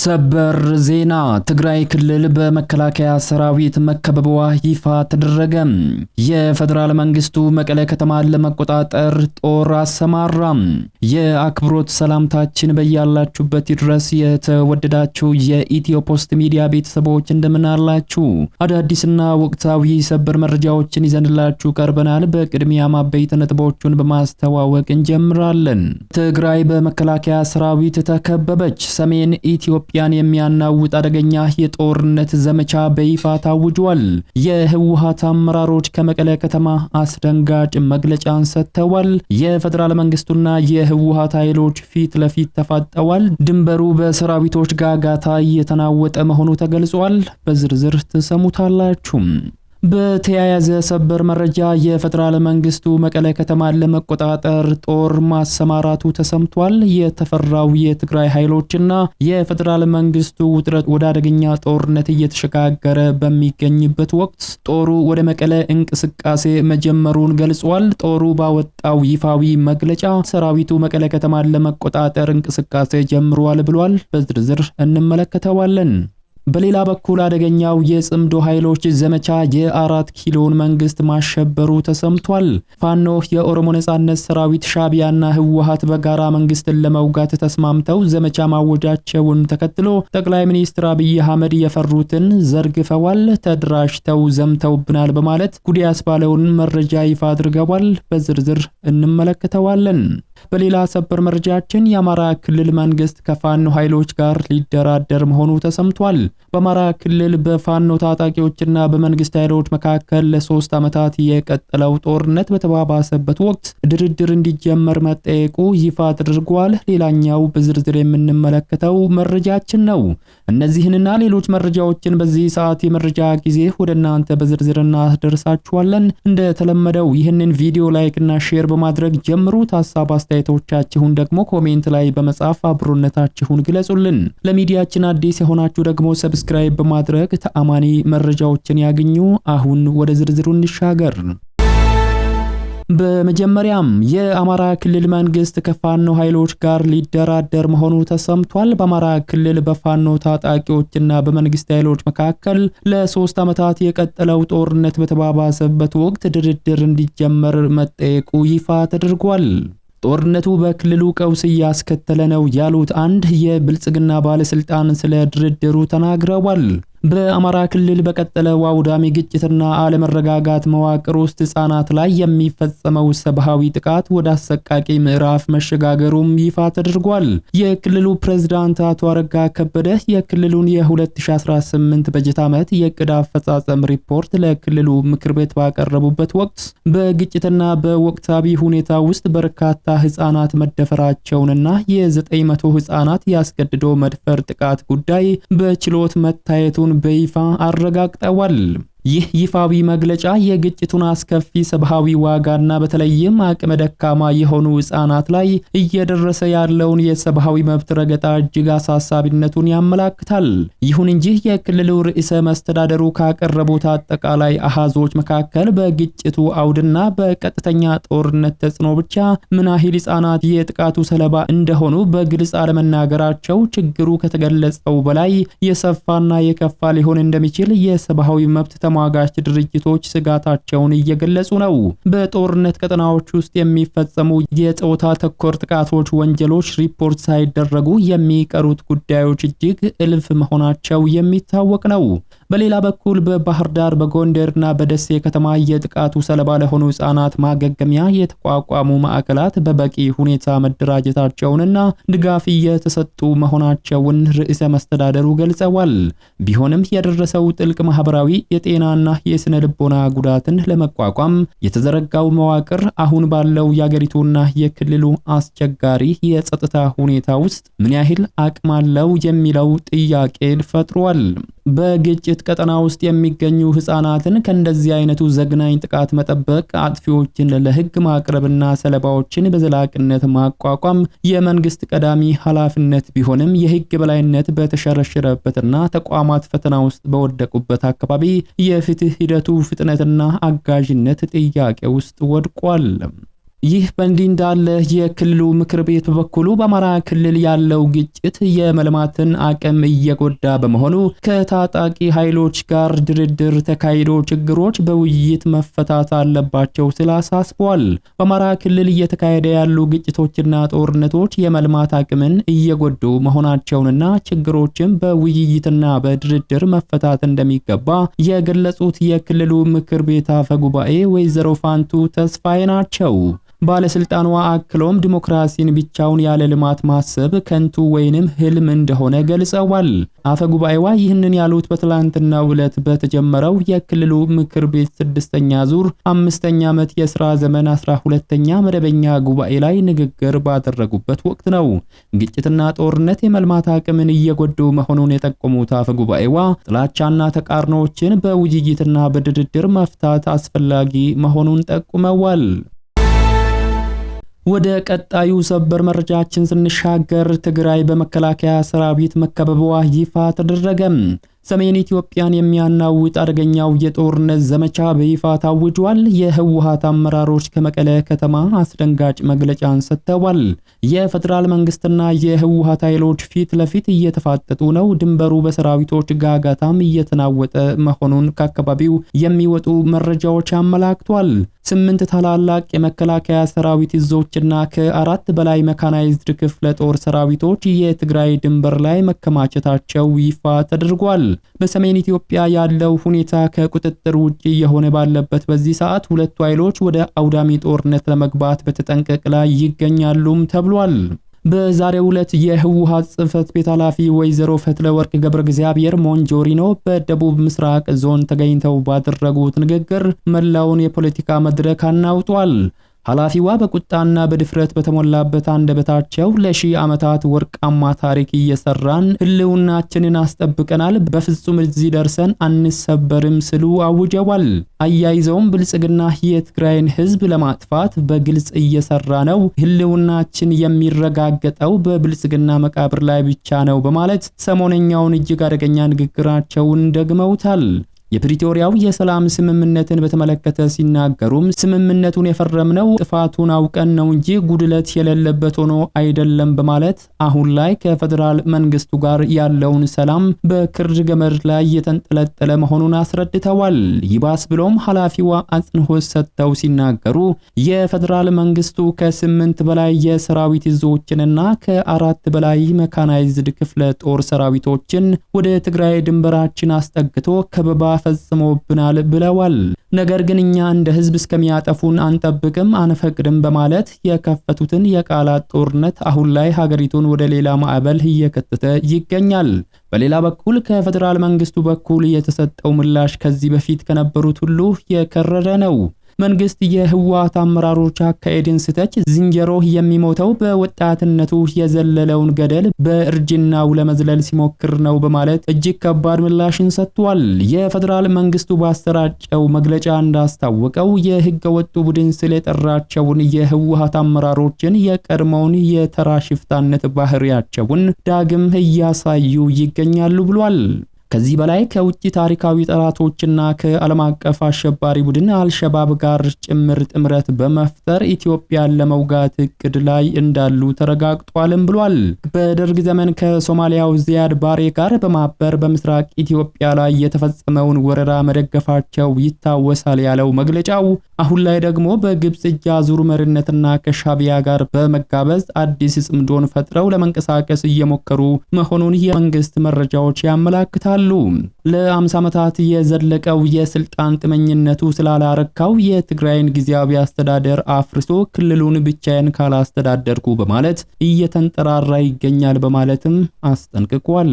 ሰበር ዜና ትግራይ ክልል በመከላከያ ሰራዊት መከበቧ ይፋ ተደረገ። የፌደራል መንግስቱ መቀለ ከተማን ለመቆጣጠር ጦር አሰማራ። የአክብሮት ሰላምታችን በያላችሁበት ድረስ የተወደዳችሁ የኢትዮ ፖስት ሚዲያ ቤተሰቦች እንደምን አላችሁ? አዳዲስና ወቅታዊ ሰበር መረጃዎችን ይዘንላችሁ ቀርበናል። በቅድሚያ አበይት ነጥቦቹን በማስተዋወቅ እንጀምራለን። ትግራይ በመከላከያ ሰራዊት ተከበበች። ሰሜን ኢትዮጵያን የሚያናውጥ አደገኛ የጦርነት ዘመቻ በይፋ ታውጇል። የህወሓት አመራሮች ከመቀለ ከተማ አስደንጋጭ መግለጫን ሰጥተዋል። የፌደራል መንግስቱና የህወሓት ኃይሎች ፊት ለፊት ተፋጠዋል። ድንበሩ በሰራዊቶች ጋጋታ እየተናወጠ መሆኑ ተገልጿል። በዝርዝር ተሰሙታላችሁ። በተያያዘ ሰበር መረጃ የፌደራል መንግስቱ መቀለ ከተማን ለመቆጣጠር ጦር ማሰማራቱ ተሰምቷል። የተፈራው የትግራይ ኃይሎችና የፌደራል መንግስቱ ውጥረት ወደ አደገኛ ጦርነት እየተሸጋገረ በሚገኝበት ወቅት ጦሩ ወደ መቀለ እንቅስቃሴ መጀመሩን ገልጿል። ጦሩ ባወጣው ይፋዊ መግለጫ ሰራዊቱ መቀለ ከተማን ለመቆጣጠር እንቅስቃሴ ጀምሯል ብሏል። በዝርዝር እንመለከተዋለን። በሌላ በኩል አደገኛው የጽምዶ ኃይሎች ዘመቻ የ4 ኪሎን መንግስት ማሸበሩ ተሰምቷል። ፋኖ የኦሮሞ ነጻነት ሰራዊት ሻቢያና ህወሓት በጋራ መንግስትን ለመውጋት ተስማምተው ዘመቻ ማወጃቸውን ተከትሎ ጠቅላይ ሚኒስትር አብይ አህመድ የፈሩትን ዘርግፈዋል። ተድራሽተው ዘምተውብናል በማለት ጉድ ያስባለውን መረጃ ይፋ አድርገዋል። በዝርዝር እንመለከተዋለን። በሌላ ሰበር መረጃችን የአማራ ክልል መንግስት ከፋኖ ኃይሎች ጋር ሊደራደር መሆኑ ተሰምቷል። በአማራ ክልል በፋኖ ታጣቂዎችና በመንግስት ኃይሎች መካከል ለ3 ዓመታት የቀጠለው ጦርነት በተባባሰበት ወቅት ድርድር እንዲጀመር መጠየቁ ይፋ ተደርጓል። ሌላኛው በዝርዝር የምንመለከተው መረጃችን ነው። እነዚህንና ሌሎች መረጃዎችን በዚህ ሰዓት የመረጃ ጊዜ ወደ እናንተ በዝርዝር እናደርሳችኋለን። እንደተለመደው ይህንን ቪዲዮ ላይክ እና ሼር በማድረግ ጀምሩት። ሐሳብ አስተያየቶቻችሁን ደግሞ ኮሜንት ላይ በመጻፍ አብሮነታችሁን ግለጹልን። ለሚዲያችን አዲስ የሆናችሁ ደግሞ ሰብስክራይብ በማድረግ ተአማኒ መረጃዎችን ያግኙ። አሁን ወደ ዝርዝሩ እንሻገር። በመጀመሪያም የአማራ ክልል መንግስት ከፋኖ ኃይሎች ጋር ሊደራደር መሆኑ ተሰምቷል። በአማራ ክልል በፋኖ ታጣቂዎችና በመንግስት ኃይሎች መካከል ለ3 ዓመታት የቀጠለው ጦርነት በተባባሰበት ወቅት ድርድር እንዲጀመር መጠየቁ ይፋ ተደርጓል። ጦርነቱ በክልሉ ቀውስ እያስከተለ ነው ያሉት አንድ የብልጽግና ባለስልጣን ስለ ድርድሩ ተናግረዋል። በአማራ ክልል በቀጠለው አውዳሚ ግጭትና አለመረጋጋት መዋቅር ውስጥ ህፃናት ላይ የሚፈጸመው ሰብአዊ ጥቃት ወደ አሰቃቂ ምዕራፍ መሸጋገሩም ይፋ ተደርጓል። የክልሉ ፕሬዝዳንት አቶ አረጋ ከበደ የክልሉን የ2018 በጀት ዓመት የዕቅድ አፈጻጸም ሪፖርት ለክልሉ ምክር ቤት ባቀረቡበት ወቅት በግጭትና በወቅታዊ ሁኔታ ውስጥ በርካታ ህፃናት መደፈራቸውንና የ900 ህፃናት ያስገድዶ መድፈር ጥቃት ጉዳይ በችሎት መታየቱን በይፋ አረጋግጠዋል። ይህ ይፋዊ መግለጫ የግጭቱን አስከፊ ሰብአዊ ዋጋና በተለይም አቅመ ደካማ የሆኑ ህፃናት ላይ እየደረሰ ያለውን የሰብአዊ መብት ረገጣ እጅግ አሳሳቢነቱን ያመለክታል። ይሁን እንጂ የክልሉ ርዕሰ መስተዳደሩ ካቀረቡት አጠቃላይ አሃዞች መካከል በግጭቱ አውድና በቀጥተኛ ጦርነት ተጽዕኖ ብቻ ምን ያህል ህፃናት የጥቃቱ ሰለባ እንደሆኑ በግልጽ አለመናገራቸው ችግሩ ከተገለጸው በላይ የሰፋና የከፋ ሊሆን እንደሚችል የሰብአዊ መብት ተሟጋች ድርጅቶች ስጋታቸውን እየገለጹ ነው። በጦርነት ቀጠናዎች ውስጥ የሚፈጸሙ የጾታ ተኮር ጥቃቶች ወንጀሎች ሪፖርት ሳይደረጉ የሚቀሩት ጉዳዮች እጅግ እልፍ መሆናቸው የሚታወቅ ነው። በሌላ በኩል በባህር ዳር በጎንደርና በደሴ ከተማ የጥቃቱ ሰለባ ለሆኑ ህፃናት ማገገሚያ የተቋቋሙ ማዕከላት በበቂ ሁኔታ መደራጀታቸውንና ድጋፍ እየተሰጡ መሆናቸውን ርዕሰ መስተዳደሩ ገልጸዋል። ቢሆንም የደረሰው ጥልቅ ማህበራዊ የጤናና የስነ ልቦና ጉዳትን ለመቋቋም የተዘረጋው መዋቅር አሁን ባለው የአገሪቱና የክልሉ አስቸጋሪ የጸጥታ ሁኔታ ውስጥ ምን ያህል አቅም አለው የሚለው ጥያቄን ፈጥሯል። በግጭት ቀጠና ውስጥ የሚገኙ ህፃናትን ከእንደዚህ አይነቱ ዘግናኝ ጥቃት መጠበቅ፣ አጥፊዎችን ለህግ ማቅረብና ሰለባዎችን በዘላቂነት ማቋቋም የመንግስት ቀዳሚ ኃላፊነት ቢሆንም የህግ በላይነት በተሸረሸረበትና ተቋማት ፈተና ውስጥ በወደቁበት አካባቢ የፍትህ ሂደቱ ፍጥነትና አጋዥነት ጥያቄ ውስጥ ወድቋል። ይህ በእንዲህ እንዳለ የክልሉ ምክር ቤት በበኩሉ በአማራ ክልል ያለው ግጭት የመልማትን አቅም እየጎዳ በመሆኑ ከታጣቂ ኃይሎች ጋር ድርድር ተካሂዶ ችግሮች በውይይት መፈታት አለባቸው ሲል አሳስቧል። በአማራ ክልል እየተካሄደ ያሉ ግጭቶችና ጦርነቶች የመልማት አቅምን እየጎዱ መሆናቸውንና ችግሮችን በውይይትና በድርድር መፈታት እንደሚገባ የገለጹት የክልሉ ምክር ቤት አፈ ጉባኤ ወይዘሮ ፋንቱ ተስፋዬ ናቸው። ባለስልጣኗ አክሎም ዲሞክራሲን ብቻውን ያለ ልማት ማሰብ ከንቱ ወይንም ህልም እንደሆነ ገልጸዋል። አፈ ጉባኤዋ ይህንን ያሉት በትላንትናው ዕለት በተጀመረው የክልሉ ምክር ቤት 6ኛ ዙር 5ኛ ዓመት የሥራ ዘመን 12ኛ መደበኛ ጉባኤ ላይ ንግግር ባደረጉበት ወቅት ነው። ግጭትና ጦርነት የመልማት አቅምን እየጎዱ መሆኑን የጠቆሙት አፈ ጉባኤዋ ጥላቻና ተቃርኖዎችን በውይይትና በድርድር መፍታት አስፈላጊ መሆኑን ጠቁመዋል። ወደ ቀጣዩ ሰበር መረጃችን ስንሻገር ትግራይ በመከላከያ ሰራዊት መከበቧ ይፋ ተደረገ። ሰሜን ኢትዮጵያን የሚያናውጥ አደገኛው የጦርነት ዘመቻ በይፋ ታውጇል። የህወሓት አመራሮች ከመቀለ ከተማ አስደንጋጭ መግለጫን ሰጥተዋል። የፌደራል መንግስትና የህወሓት ኃይሎች ፊት ለፊት እየተፋጠጡ ነው። ድንበሩ በሰራዊቶች ጋጋታም እየተናወጠ መሆኑን ከአካባቢው የሚወጡ መረጃዎች አመላክቷል። 8 ታላላቅ የመከላከያ ሰራዊት እዞችና ከ4 በላይ መካናይዝድ ክፍለ ጦር ሰራዊቶች የትግራይ ድንበር ላይ መከማቸታቸው ይፋ ተደርጓል። በሰሜን ኢትዮጵያ ያለው ሁኔታ ከቁጥጥር ውጪ የሆነ ባለበት በዚህ ሰዓት ሁለቱ ኃይሎች ወደ አውዳሚ ጦርነት ለመግባት በተጠንቀቅ ላይ ይገኛሉም ተብሏል። በዛሬው ዕለት የህወሓት ጽሕፈት ቤት ኃላፊ ወይዘሮ ፈትለወርቅ ገብረ እግዚአብሔር ሞንጆሪኖ በደቡብ ምስራቅ ዞን ተገኝተው ባደረጉት ንግግር መላውን የፖለቲካ መድረክ አናውጧል። ኃላፊዋ በቁጣና በድፍረት በተሞላበት አንደበታቸው ለሺህ ዓመታት ወርቃማ ታሪክ እየሰራን ህልውናችንን አስጠብቀናል፣ በፍጹም እዚህ ደርሰን አንሰበርም ሲሉ አውጀዋል። አያይዘውም ብልጽግና የትግራይን ህዝብ ለማጥፋት በግልጽ እየሰራ ነው፣ ህልውናችን የሚረጋገጠው በብልጽግና መቃብር ላይ ብቻ ነው በማለት ሰሞነኛውን እጅግ አደገኛ ንግግራቸውን ደግመውታል። የፕሪቶሪያው የሰላም ስምምነትን በተመለከተ ሲናገሩም ስምምነቱን የፈረምነው ጥፋቱን አውቀን ነው እንጂ ጉድለት የሌለበት ሆኖ አይደለም በማለት አሁን ላይ ከፌደራል መንግስቱ ጋር ያለውን ሰላም በክርድ ገመድ ላይ የተንጠለጠለ መሆኑን አስረድተዋል። ይባስ ብሎም ኃላፊዋ አጽንዖት ሰጥተው ሲናገሩ የፌደራል መንግስቱ ከ8 በላይ የሰራዊት እዞችንና ከ4 በላይ መካናይዝድ ክፍለ ጦር ሰራዊቶችን ወደ ትግራይ ድንበራችን አስጠግቶ ከበባ ፈጽሞብናል ብለዋል። ነገር ግን እኛ እንደ ህዝብ እስከሚያጠፉን አንጠብቅም፣ አንፈቅድም በማለት የከፈቱትን የቃላት ጦርነት አሁን ላይ ሀገሪቱን ወደ ሌላ ማዕበል እየከተተ ይገኛል። በሌላ በኩል ከፌደራል መንግስቱ በኩል የተሰጠው ምላሽ ከዚህ በፊት ከነበሩት ሁሉ የከረረ ነው። መንግስት የህወሓት አመራሮች አካሄድን ስተች ዝንጀሮ የሚሞተው በወጣትነቱ የዘለለውን ገደል በእርጅናው ለመዝለል ሲሞክር ነው በማለት እጅግ ከባድ ምላሽን ሰጥቷል። የፌደራል መንግስቱ ባሰራጨው መግለጫ እንዳስታወቀው የህገ ወጡ ቡድን ሲል የጠራቸውን የህወሓት አመራሮችን የቀድሞውን የተራ ሽፍታነት ባህሪያቸውን ዳግም እያሳዩ ይገኛሉ ብሏል። ከዚህ በላይ ከውጭ ታሪካዊ ጠላቶችና ከዓለም አቀፍ አሸባሪ ቡድን አልሸባብ ጋር ጭምር ጥምረት በመፍጠር ኢትዮጵያን ለመውጋት እቅድ ላይ እንዳሉ ተረጋግጧልም ብሏል። በደርግ ዘመን ከሶማሊያው ዚያድ ባሬ ጋር በማበር በምስራቅ ኢትዮጵያ ላይ የተፈጸመውን ወረራ መደገፋቸው ይታወሳል ያለው መግለጫው አሁን ላይ ደግሞ በግብጽ እጅ አዙር መሪነትና ከሻቢያ ጋር በመጋበዝ አዲስ ጽምዶን ፈጥረው ለመንቀሳቀስ እየሞከሩ መሆኑን የመንግስት መረጃዎች ያመላክታሉ። ለ50 ዓመታት የዘለቀው የስልጣን ጥመኝነቱ ስላላረካው የትግራይን ጊዜያዊ አስተዳደር አፍርሶ ክልሉን ብቻዬን ካላስተዳደርኩ በማለት እየተንጠራራ ይገኛል በማለትም አስጠንቅቋል።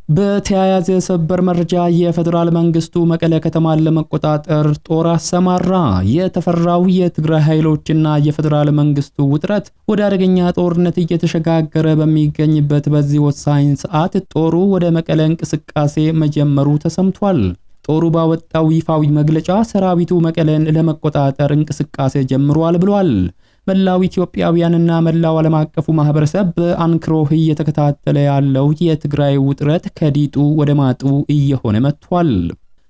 በተያያዘ ሰበር መረጃ የፌደራል መንግስቱ መቀለ ከተማን ለመቆጣጠር ጦር አሰማራ። የተፈራው የትግራይ ኃይሎችና የፌደራል መንግስቱ ውጥረት ወደ አደገኛ ጦርነት እየተሸጋገረ በሚገኝበት በዚህ ወሳኝ ሰዓት ጦሩ ወደ መቀለ እንቅስቃሴ መጀመሩ ተሰምቷል። ጦሩ ባወጣው ይፋዊ መግለጫ ሰራዊቱ መቀለን ለመቆጣጠር እንቅስቃሴ ጀምሯል ብሏል። መላው ኢትዮጵያውያንና መላው ዓለም አቀፉ ማህበረሰብ በአንክሮ እየተከታተለ ያለው የትግራይ ውጥረት ከዲጡ ወደ ማጡ እየሆነ መጥቷል።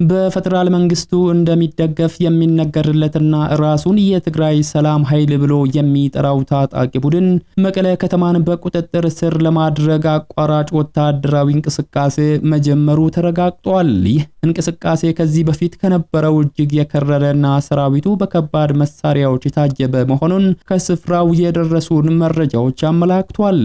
በፌደራል መንግስቱ እንደሚደገፍ የሚነገርለትና ራሱን የትግራይ ሰላም ኃይል ብሎ የሚጠራው ታጣቂ ቡድን መቀለ ከተማን በቁጥጥር ስር ለማድረግ አቋራጭ ወታደራዊ እንቅስቃሴ መጀመሩ ተረጋግጧል። ይህ እንቅስቃሴ ከዚህ በፊት ከነበረው እጅግ የከረረና ሰራዊቱ በከባድ መሳሪያዎች የታጀበ መሆኑን ከስፍራው የደረሱን መረጃዎች አመላክቷል።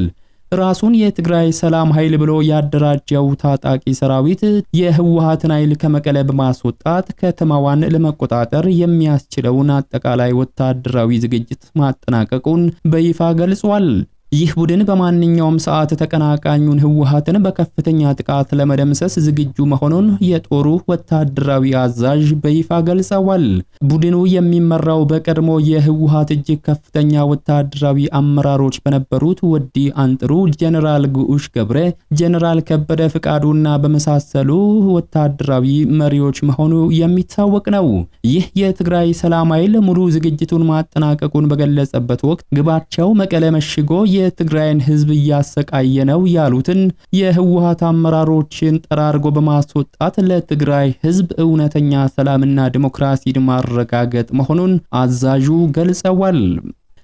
ራሱን የትግራይ ሰላም ኃይል ብሎ ያደራጀው ታጣቂ ሰራዊት የህወሓትን ኃይል ከመቀለ በማስወጣት ከተማዋን ለመቆጣጠር የሚያስችለውን አጠቃላይ ወታደራዊ ዝግጅት ማጠናቀቁን በይፋ ገልጿል። ይህ ቡድን በማንኛውም ሰዓት ተቀናቃኙን ህወሓትን በከፍተኛ ጥቃት ለመደምሰስ ዝግጁ መሆኑን የጦሩ ወታደራዊ አዛዥ በይፋ ገልጸዋል። ቡድኑ የሚመራው በቀድሞ የህወሓት እጅግ ከፍተኛ ወታደራዊ አመራሮች በነበሩት ወዲ አንጥሩ፣ ጀነራል ጉዑሽ ገብረ፣ ጀነራል ከበደ ፍቃዱና በመሳሰሉ ወታደራዊ መሪዎች መሆኑ የሚታወቅ ነው። ይህ የትግራይ ሰላም ኃይል ሙሉ ዝግጅቱን ማጠናቀቁን በገለጸበት ወቅት ግባቸው መቀለ መሽጎ የትግራይን ህዝብ እያሰቃየ ነው ያሉትን የህወሓት አመራሮችን ጠራርጎ በማስወጣት ለትግራይ ህዝብ እውነተኛ ሰላምና ዲሞክራሲን ማረጋገጥ መሆኑን አዛዡ ገልጸዋል።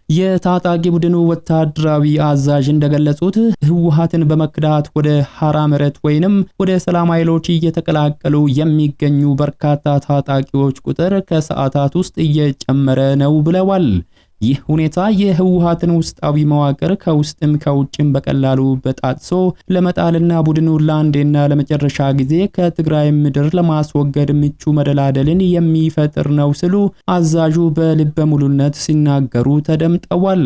የታጣቂ ቡድኑ ወታደራዊ አዛዥ እንደገለጹት ህወሓትን በመክዳት ወደ ሐራ መሬት ወይንም ወደ ሰላም ኃይሎች እየተቀላቀሉ የሚገኙ በርካታ ታጣቂዎች ቁጥር ከሰዓታት ውስጥ እየጨመረ ነው ብለዋል። ይህ ሁኔታ የህወሓትን ውስጣዊ መዋቅር ከውስጥም ከውጭም በቀላሉ በጣጥሶ ለመጣልና ቡድኑን ለአንዴና ለመጨረሻ ጊዜ ከትግራይ ምድር ለማስወገድ ምቹ መደላደልን የሚፈጥር ነው ሲሉ አዛዡ በልበ ሙሉነት ሲናገሩ ተደምጠዋል።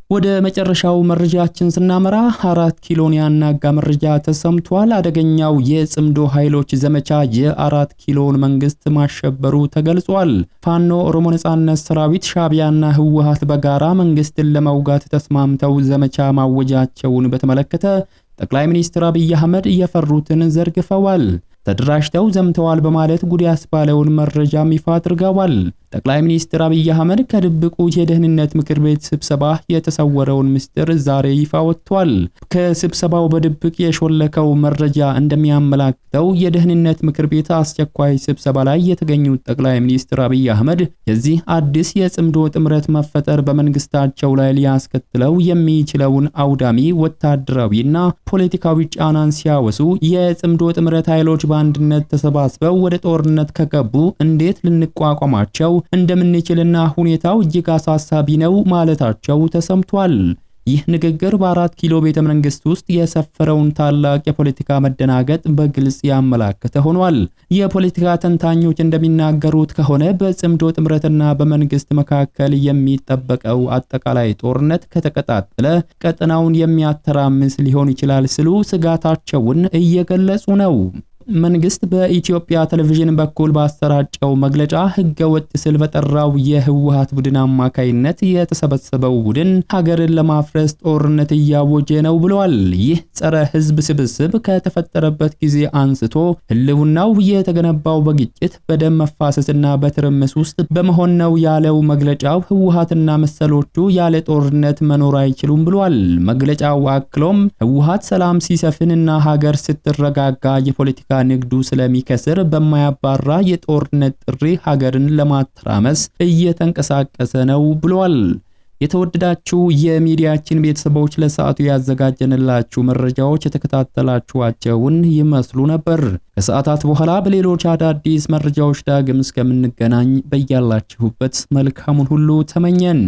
ወደ መጨረሻው መረጃችን ስናመራ 4 ኪሎን ያናጋ መረጃ ተሰምቷል። አደገኛው የጽምዶ ኃይሎች ዘመቻ የ4 ኪሎን መንግስት ማሸበሩ ተገልጿል። ፋኖ ኦሮሞ ነጻነት ሰራዊት ሻዕቢያና ህወሓት በጋራ መንግስትን ለመውጋት ተስማምተው ዘመቻ ማወጃቸውን በተመለከተ ጠቅላይ ሚኒስትር አብይ አህመድ የፈሩትን ዘርግፈዋል። ተደራጅተው ዘምተዋል በማለት ጉድ ያስባለውን መረጃም ይፋ አድርገዋል። ጠቅላይ ሚኒስትር አብይ አህመድ ከድብቁ የደህንነት ምክር ቤት ስብሰባ የተሰወረውን ምስጢር ዛሬ ይፋ ወጥቷል። ከስብሰባው በድብቅ የሾለከው መረጃ እንደሚያመላክተው የደህንነት ምክር ቤት አስቸኳይ ስብሰባ ላይ የተገኙት ጠቅላይ ሚኒስትር አብይ አህመድ የዚህ አዲስ የጽምዶ ጥምረት መፈጠር በመንግስታቸው ላይ ሊያስከትለው የሚችለውን አውዳሚ ወታደራዊና ፖለቲካዊ ጫናን ሲያወሱ የጽምዶ ጥምረት ኃይሎች በአንድነት ተሰባስበው ወደ ጦርነት ከገቡ እንዴት ልንቋቋማቸው እንደምንችልና ሁኔታው እጅግ አሳሳቢ ነው ማለታቸው ተሰምቷል። ይህ ንግግር በ4 ኪሎ ቤተ መንግስት ውስጥ የሰፈረውን ታላቅ የፖለቲካ መደናገጥ በግልጽ ያመላከተ ሆኗል። የፖለቲካ ተንታኞች እንደሚናገሩት ከሆነ በጽምዶ ጥምረትና በመንግስት መካከል የሚጠበቀው አጠቃላይ ጦርነት ከተቀጣጠለ ቀጠናውን የሚያተራምስ ሊሆን ይችላል ሲሉ ስጋታቸውን እየገለጹ ነው። መንግስት በኢትዮጵያ ቴሌቪዥን በኩል ባሰራጨው መግለጫ ህገወጥ ሲል በጠራው የህወሓት ቡድን አማካይነት የተሰበሰበው ቡድን ሀገርን ለማፍረስ ጦርነት እያወጀ ነው ብለዋል። ይህ ጸረ ህዝብ ስብስብ ከተፈጠረበት ጊዜ አንስቶ ህልውናው የተገነባው በግጭት በደም መፋሰስና በትርምስ ውስጥ በመሆን ነው ያለው መግለጫው ህወሓትና መሰሎቹ ያለ ጦርነት መኖር አይችሉም ብለዋል። መግለጫው አክሎም ህወሓት ሰላም ሲሰፍንና ሀገር ስትረጋጋ የፖለቲካ ንግዱ ስለሚከስር በማያባራ የጦርነት ጥሪ ሀገርን ለማተራመስ እየተንቀሳቀሰ ነው ብሏል። የተወደዳችሁ የሚዲያችን ቤተሰቦች ለሰዓቱ ያዘጋጀንላችሁ መረጃዎች የተከታተላችኋቸውን ይመስሉ ነበር። ከሰዓታት በኋላ በሌሎች አዳዲስ መረጃዎች ዳግም እስከምንገናኝ በያላችሁበት መልካሙን ሁሉ ተመኘን።